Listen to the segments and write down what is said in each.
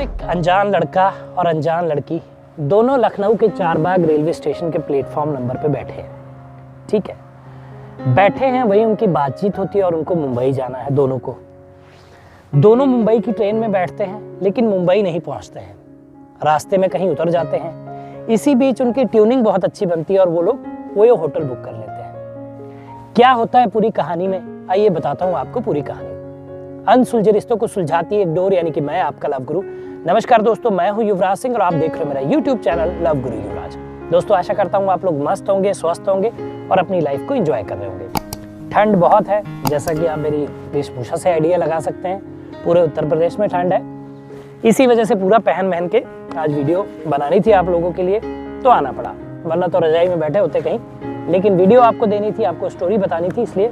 एक अनजान लड़का और अनजान लड़की दोनों लखनऊ के चारबाग रेलवे स्टेशन के प्लेटफॉर्म नंबर पे बैठे हैं। ठीक है, बैठे हैं, वही उनकी बातचीत होती है और उनको मुंबई जाना है दोनों को। दोनों मुंबई की ट्रेन में बैठते हैं लेकिन मुंबई नहीं पहुंचते हैं, रास्ते में कहीं उतर जाते हैं। इसी बीच उनकी ट्यूनिंग बहुत अच्छी बनती है और वो लोग वो होटल बुक कर लेते हैं। क्या होता है पूरी कहानी में, आइए बताता हूँ आपको पूरी कहानी। अनसुलझे रिश्तों को सुलझाती है एक डोर, यानी कि मैं आपका लव गुरु। नमस्कार दोस्तों, मैं हूं युवराज सिंह और आप देख रहे हो मेरा यूट्यूब चैनल लव गुरु युवराज। दोस्तों आशा करता हूं आप लोग मस्त होंगे, स्वस्थ होंगे और अपनी लाइफ को एंजॉय कर रहे होंगे। ठंड बहुत है, जैसा कि आप मेरी वेशभूषा से आइडिया लगा सकते हैं। पूरे उत्तर प्रदेश में ठंड है, इसी वजह से पूरा पहन वहन के आज वीडियो बनानी थी आप लोगों के लिए, तो आना पड़ा, वरना तो रजाई में बैठे होते कहीं। लेकिन वीडियो आपको देनी थी, आपको स्टोरी बतानी थी, इसलिए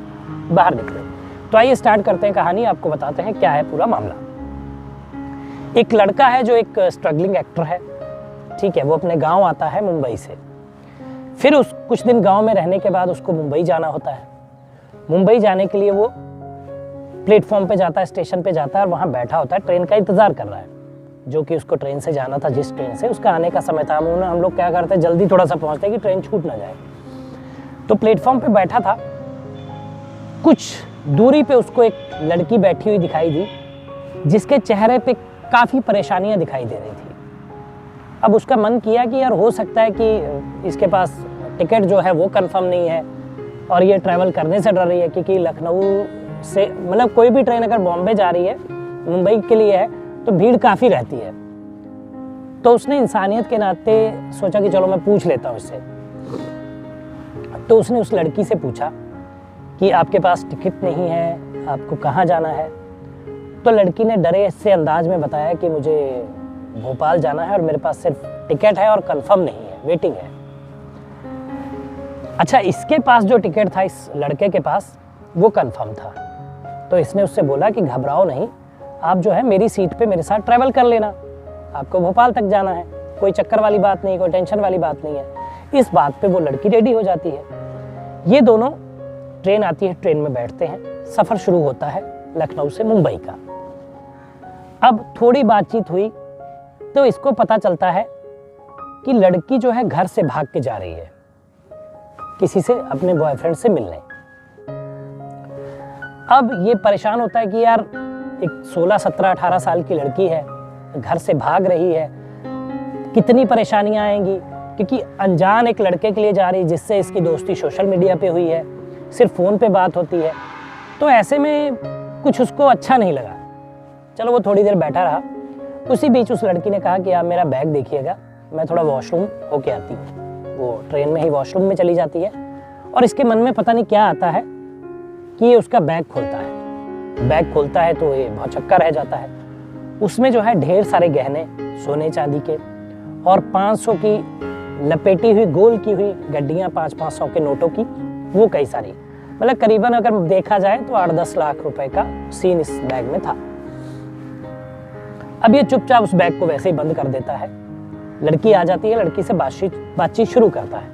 बाहर निकले। तो आइए स्टार्ट करते हैं कहानी, आपको बताते हैं क्या है पूरा मामला। एक लड़का है जो एक स्ट्रगलिंग एक्टर है। ठीक है, वो अपने गांव आता है मुंबई से। फिर उस कुछ दिन गांव में रहने के बाद उसको मुंबई जाना होता है। मुंबई जाने के लिए वो प्लेटफॉर्म पे जाता है, स्टेशन पे जाता है और वहाँ बैठा होता है, ट्रेन का इंतजार कर रहा है, जो कि उसको ट्रेन से जाना था। जिस ट्रेन से उसका आने का समय था, हम लोग क्या करते हैं, जल्दी थोड़ा सा पहुँचते हैं कि ट्रेन छूट ना जाए। तो प्लेटफॉर्म पे बैठा था, कुछ दूरी पे उसको एक लड़की बैठी हुई दिखाई दी, जिसके चेहरे पे काफ़ी परेशानियां दिखाई दे रही थी। अब उसका मन किया कि यार हो सकता है कि इसके पास टिकट जो है वो कंफर्म नहीं है और ये ट्रैवल करने से डर रही है, क्योंकि लखनऊ से मतलब कोई भी ट्रेन अगर बॉम्बे जा रही है, मुंबई के लिए है, तो भीड़ काफ़ी रहती है। तो उसने इंसानियत के नाते सोचा कि चलो मैं पूछ लेता हूँ इससे। तो उसने उस लड़की से पूछा कि आपके पास टिकट नहीं है, आपको कहाँ जाना है। तो लड़की ने डरे से अंदाज में बताया कि मुझे भोपाल जाना है और मेरे पास सिर्फ टिकट है और कंफर्म नहीं है, वेटिंग है। अच्छा, इसके पास जो टिकट था, इस लड़के के पास, वो कंफर्म था। तो इसने उससे बोला कि घबराओ नहीं, आप जो है मेरी सीट पे मेरे साथ ट्रैवल कर लेना, आपको भोपाल तक जाना है, कोई चक्कर वाली बात नहीं, कोई टेंशन वाली बात नहीं है। इस बात पे वो लड़की रेडी हो जाती है। ये दोनों, ट्रेन आती है, ट्रेन में बैठते हैं, सफ़र शुरू होता है लखनऊ से मुंबई का। अब थोड़ी बातचीत हुई तो इसको पता चलता है कि लड़की जो है घर से भाग के जा रही है किसी से, अपने बॉयफ्रेंड से मिलने। अब ये परेशान होता है कि यार एक 16, 17, 18 साल की लड़की है, घर से भाग रही है, कितनी परेशानियां आएंगी, क्योंकि अनजान एक लड़के के लिए जा रही है जिससे इसकी दोस्ती सोशल मीडिया पे हुई है, सिर्फ फ़ोन पे बात होती है। तो ऐसे में कुछ उसको अच्छा नहीं लगा। चलो वो थोड़ी देर बैठा रहा। उसी बीच उस लड़की ने कहा कि आप मेरा बैग देखिएगा, मैं थोड़ा वॉशरूम होके आती हूँ। वो ट्रेन में ही वॉशरूम में चली जाती है और इसके मन में पता नहीं क्या आता है कि ये उसका बैग खोलता है। बैग खोलता है तो ये भौचक्का रह जाता है। उसमें जो है ढेर सारे गहने, सोने चांदी के, और 500 की लपेटी हुई गोल की हुई गड्डियाँ, 500 के नोटों की, वो कई सारी, मतलब करीबन अगर देखा जाए तो 8-10 लाख रुपए का सीन इस बैग में था। अब ये चुपचाप उस बैग को वैसे ही बंद कर देता है। लड़की आ जाती है, लड़की से बातचीत शुरू करता है।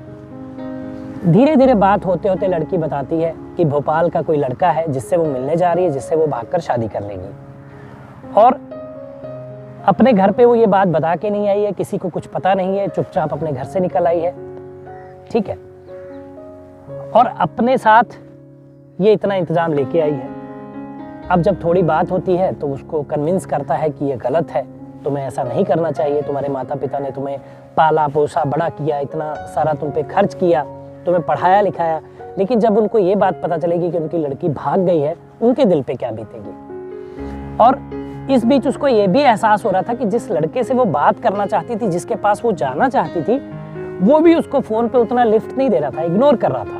धीरे धीरे बात होते होते लड़की बताती है कि भोपाल का कोई लड़का है जिससे वो मिलने जा रही है, जिससे वो भागकर शादी कर लेगी। और अपने घर पे वो ये बात बता के नहीं आई है, किसी को कुछ पता नहीं है, चुपचाप अपने घर से निकल आई है। ठीक है, और अपने साथ ये इतना इंतजाम लेके आई है। अब जब थोड़ी बात होती है तो उसको कन्विंस करता है कि ये गलत है, तुम्हें ऐसा नहीं करना चाहिए, तुम्हारे माता पिता ने तुम्हें पाला पोसा बड़ा किया, इतना सारा तुम पे खर्च किया, तुम्हें पढ़ाया लिखाया। लेकिन जब उनको ये बात पता चलेगी कि उनकी लड़की भाग गई है, उनके दिल पे क्या बीतेगी। और इस बीच उसको ये भी एहसास हो रहा था कि जिस लड़के से वो बात करना चाहती थी, जिसके पास वो जाना चाहती थी, वो भी उसको फोन पे उतना लिफ्ट नहीं दे रहा था, इग्नोर कर रहा था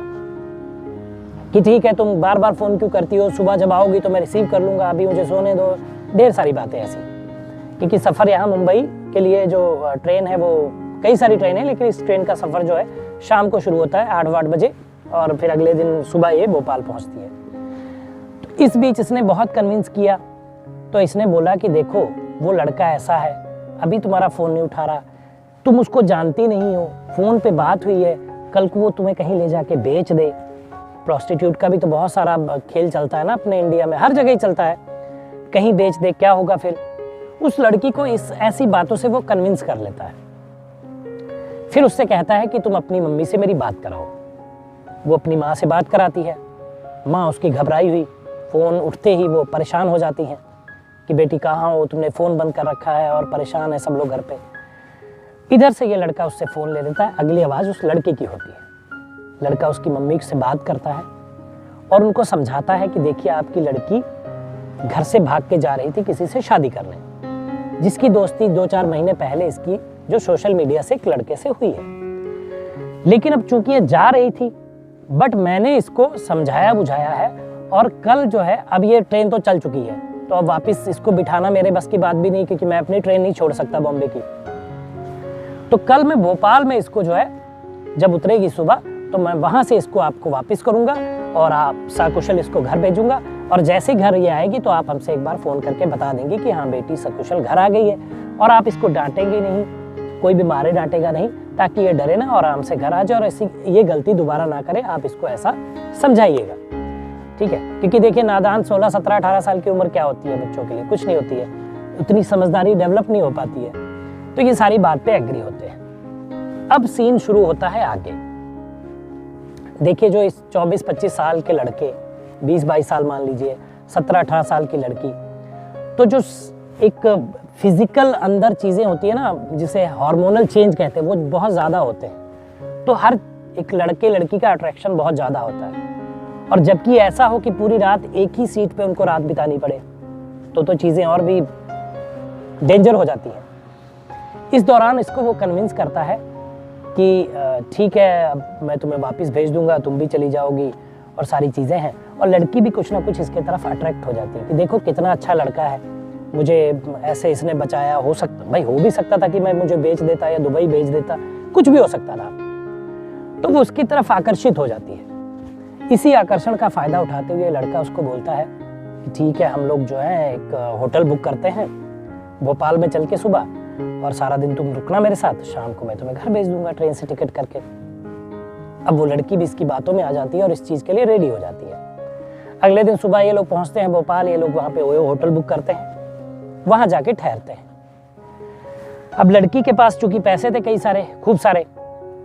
कि ठीक है तुम बार बार फ़ोन क्यों करती हो, सुबह जब आओगी तो मैं रिसीव कर लूँगा, अभी मुझे सोने दो, ढेर सारी बातें ऐसी। क्योंकि सफ़र यहाँ मुंबई के लिए जो ट्रेन है, वो कई सारी ट्रेन है, लेकिन इस ट्रेन का सफ़र जो है शाम को शुरू होता है 8-8 बजे और फिर अगले दिन सुबह ये भोपाल पहुँचती है। तो इस बीच इसने बहुत कन्विंस किया। तो इसने बोला कि देखो वो लड़का ऐसा है, अभी तुम्हारा फ़ोन नहीं उठा रहा, तुम उसको जानती नहीं हो, फ़ोन पे बात हुई है, कल को वो तुम्हें कहीं ले जाके बेच दे। प्रोस्टिट्यूट का भी तो बहुत सारा खेल चलता है ना अपने इंडिया में, हर जगह ही चलता है, कहीं बेच दे क्या होगा फिर। उस लड़की को इस ऐसी बातों से वो कन्विंस कर लेता है। फिर उससे कहता है कि तुम अपनी मम्मी से मेरी बात कराओ। वो अपनी माँ से बात कराती है। माँ उसकी घबराई हुई, फ़ोन उठते ही वो परेशान हो जाती हैं कि बेटी कहाँ हो, तुमने फ़ोन बंद कर रखा है और परेशान है सब लोग घर पे। इधर से ये लड़का उससे फ़ोन ले लेता है। अगली आवाज़ उस लड़के की होती है। लड़का उसकी मम्मी से बात करता है और उनको समझाता है कि देखिए आपकी लड़की घर से भाग के जा रही थी किसी से शादी करने, जिसकी दोस्ती 2-4 महीने पहले इसकी जो सोशल मीडिया से एक लड़के से हुई है। लेकिन अब चूंकि ये जा रही थी, बट मैंने इसको समझाया बुझाया है और कल जो है, अब ये ट्रेन तो चल चुकी है, तो अब वापस इसको बिठाना मेरे बस की बात भी नहीं, क्योंकि मैं अपनी ट्रेन नहीं छोड़ सकता बॉम्बे की। तो कल मैं भोपाल में इसको जो है जब उतरेगी सुबह, तो मैं वहाँ से इसको आपको वापस करूँगा और आप सकुशल इसको घर भेजूंगा। और जैसे घर ये आएगी तो आप हमसे एक बार फ़ोन करके बता देंगे कि हाँ बेटी सकुशल घर आ गई है। और आप इसको डांटेंगे नहीं, कोई भी मारे डांटेगा नहीं, ताकि ये डरे ना और आराम से घर आ जाए और ऐसी ये गलती दोबारा ना करे। आप इसको ऐसा समझाइएगा, ठीक है? क्योंकि देखिए नादान 16, 17, 18 साल की उम्र क्या होती है बच्चों के लिए, कुछ नहीं होती है, उतनी समझदारी डेवलप नहीं हो पाती है। तो ये सारी बात पे एग्री होते हैं। अब सीन शुरू होता है आगे। देखिए जो इस 24-25 साल के लड़के, 20-22 साल मान लीजिए, 17-18 साल की लड़की, तो जो एक फिजिकल अंदर चीज़ें होती है ना, जिसे हार्मोनल चेंज कहते हैं, वो बहुत ज़्यादा होते हैं। तो हर एक लड़के लड़की का अट्रैक्शन बहुत ज़्यादा होता है। और जबकि ऐसा हो कि पूरी रात एक ही सीट पे उनको रात बितानी पड़े, तो चीज़ें और भी डेंजर हो जाती हैं। इस दौरान इसको वो कन्विंस करता है कि ठीक है अब मैं तुम्हें वापस भेज दूंगा, तुम भी चली जाओगी और सारी चीज़ें हैं। और लड़की भी कुछ ना कुछ इसके तरफ अट्रैक्ट हो जाती है कि देखो कितना अच्छा लड़का है, मुझे ऐसे इसने बचाया। हो सकता भाई, हो भी सकता था कि मैं मुझे बेच देता या दुबई भेज देता, कुछ भी हो सकता था। तो वो उसकी तरफ आकर्षित हो जाती है। इसी आकर्षण का फ़ायदा उठाते हुए लड़का उसको बोलता है कि ठीक है हम लोग जो है एक होटल बुक करते हैं भोपाल में चल के सुबह, और सारा दिन तुम रुकना मेरे साथ, शाम को मैं तुम्हें घर भेज दूंगा ट्रेन से टिकट करके। अब वो लड़की भी इसकी बातों में आ जाती है और इस चीज़ के लिए रेडी हो जाती है। अगले दिन सुबह ये लोग पहुंचते हैं भोपाल, ये लोग वहाँ पे होटल बुक करते हैं, वहाँ जाके ठहरते हैं। अब लड़की के पास चूंकि पैसे थे कई सारे, खूब सारे,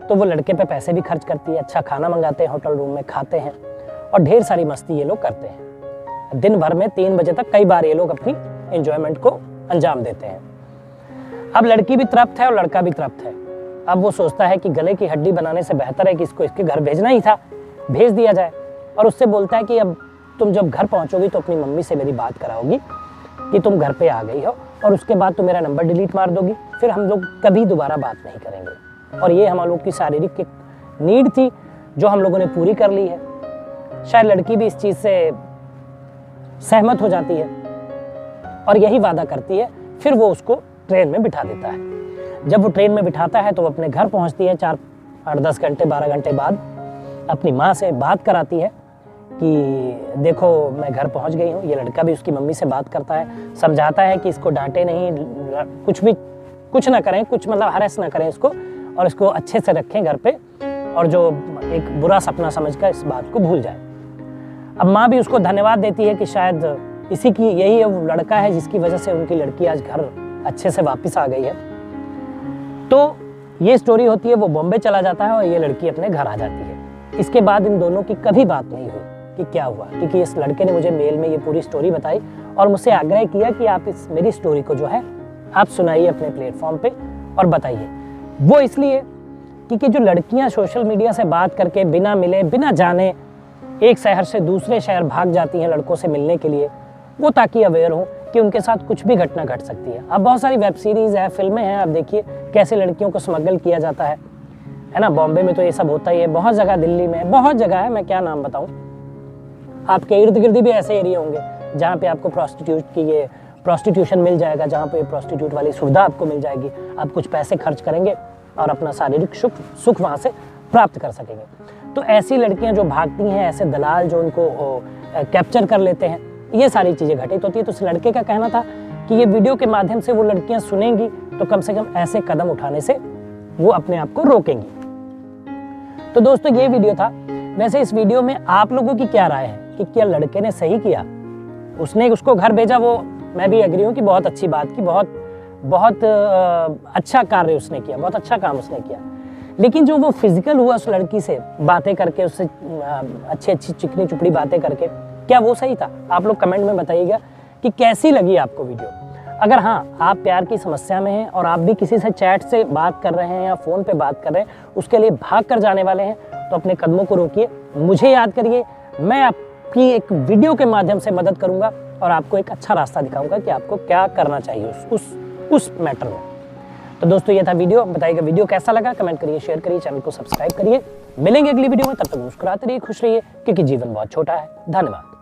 तो वो लड़के पे पैसे भी खर्च करती है। अच्छा खाना मंगाते हैं, होटल रूम में खाते हैं और ढेर सारी मस्ती ये लोग करते हैं। दिन भर में 3 बजे तक कई बार ये लोग अपनी एंजॉयमेंट को अंजाम देते हैं। अब लड़की भी तृप्त है और लड़का भी तृप्त है। अब वो सोचता है कि गले की हड्डी बनाने से बेहतर है कि इसको इसके घर भेजना ही था, भेज दिया जाए। और उससे बोलता है कि अब तुम जब घर पहुंचोगी तो अपनी मम्मी से मेरी बात कराओगी कि तुम घर पे आ गई हो, और उसके बाद तुम मेरा नंबर डिलीट मार दोगी, फिर हम लोग कभी दोबारा बात नहीं करेंगे। और ये हम लोग की शारीरिक नीड थी जो हम लोगों ने पूरी कर ली है। शायद लड़की भी इस चीज़ से सहमत हो जाती है और यही वादा करती है। फिर वो उसको ट्रेन में बिठा देता है। जब वो ट्रेन में बिठाता है तो वो अपने घर पहुंचती है 4-8-10 घंटे 12 घंटे बाद। अपनी माँ से बात कराती है कि देखो मैं घर पहुंच गई हूँ। ये लड़का भी उसकी मम्मी से बात करता है, समझाता है कि इसको डांटे नहीं, कुछ ना करें, कुछ मतलब हरेस ना करें इसको, और इसको अच्छे से रखें घर पे, और जो एक बुरा सपना समझकर इस बात को भूल जाए। अब माँ भी उसको धन्यवाद देती है कि शायद इसी की यही वो लड़का है जिसकी वजह से उनकी लड़की आज घर अच्छे से वापस आ गई है। तो ये स्टोरी होती है। वो बॉम्बे चला जाता है और ये लड़की अपने घर आ जाती है। इसके बाद इन दोनों की कभी बात नहीं हुई कि क्या हुआ, क्योंकि इस लड़के ने मुझे मेल में ये पूरी स्टोरी बताई और मुझसे आग्रह किया कि आप इस मेरी स्टोरी को जो है आप सुनाइए अपने प्लेटफॉर्म पे और बताइए। वो इसलिए क्योंकि जो लड़कियां सोशल मीडिया से बात करके बिना मिले बिना जाने एक शहर से दूसरे शहर भाग जाती हैं लड़कों से मिलने के लिए, वो ताकि अवेयर हो कि उनके साथ कुछ भी घटना घट सकती है। अब बहुत सारी वेब सीरीज है, फिल्में हैं, आप देखिए कैसे लड़कियों को स्मगल किया जाता है ना। बॉम्बे में तो ये सब होता ही है, बहुत जगह, दिल्ली में बहुत जगह है, मैं क्या नाम बताऊं। आपके इर्द गिर्द भी ऐसे एरिया होंगे जहाँ पे आपको प्रोस्टिट्यूशन मिल जाएगा, जहाँ पे प्रोस्टिट्यूट वाली सुविधा आपको मिल जाएगी। आप कुछ पैसे खर्च करेंगे और अपना शारीरिक सुख वहाँ से प्राप्त कर सकेंगे। तो ऐसी लड़कियाँ जो भागती हैं, ऐसे दलाल जो उनको कैप्चर कर लेते हैं, ये सारी चीज़ें घटित होती है। तो उस लड़के का कहना था कि ये वीडियो के माध्यम से वो लड़कियां सुनेंगी तो कम से कम ऐसे कदम उठाने से वो अपने आप को रोकेंगी। तो दोस्तों ये वीडियो था। वैसे इस वीडियो में आप लोगों की क्या राय है कि क्या लड़के ने सही किया? उसने उसको घर भेजा, वो मैं भी एग्री हूँ कि बहुत अच्छी बात की, बहुत अच्छा कार्य उसने किया, बहुत अच्छा काम उसने किया। लेकिन जो वो फिजिकल हुआ उस लड़की से बातें करके, उससे अच्छी चिकनी चुपड़ी बातें करके, क्या वो सही था? आप लोग कमेंट में बताइएगा कि कैसी लगी आपको वीडियो। अगर हाँ, आप प्यार की समस्या में हैं और आप भी किसी से चैट से बात कर रहे हैं या फ़ोन पे बात कर रहे हैं, उसके लिए भाग कर जाने वाले हैं, तो अपने कदमों को रोकिए, मुझे याद करिए। मैं आपकी एक वीडियो के माध्यम से मदद करूँगा और आपको एक अच्छा रास्ता दिखाऊँगा कि आपको क्या करना चाहिए उस मैटर में। तो दोस्तों, ये था वीडियो। बताइएगा वीडियो कैसा लगा, कमेंट करिए, शेयर करिए, चैनल को सब्सक्राइब करिए। मिलेंगे अगली वीडियो में, तब तक मुस्कुराते रहिए, खुश रहिए, क्योंकि जीवन बहुत छोटा है। धन्यवाद।